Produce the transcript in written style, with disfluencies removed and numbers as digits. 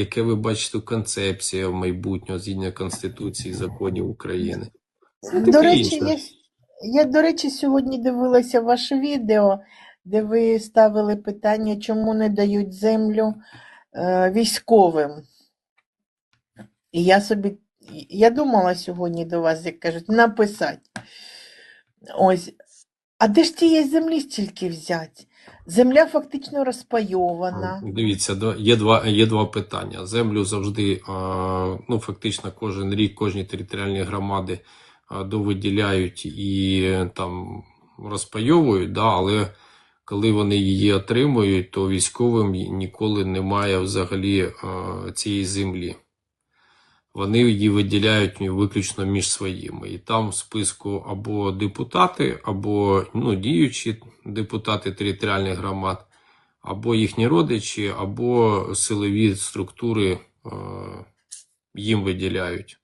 Яке ви бачите концепцію майбутнього згідно Конституції і законів України? Ну, До таке речі, інше. до речі, сьогодні дивилася ваше відео, де ви ставили питання, чому не дають землю військовим. І я думала сьогодні до вас, як кажуть, написати. Ось. А де ж тієї землі стільки взяти? Земля фактично розпайована. Дивіться, є два питання. Землю завжди, фактично кожен рік, кожні територіальні громади довиділяють і там розпайовують, да, але коли вони її отримують, то військовим ніколи немає взагалі цієї землі. Вони її виділяють виключно між своїми. І там в списку або депутати, або діючі депутати територіальних громад, або їхні родичі, або силові структури їм виділяють.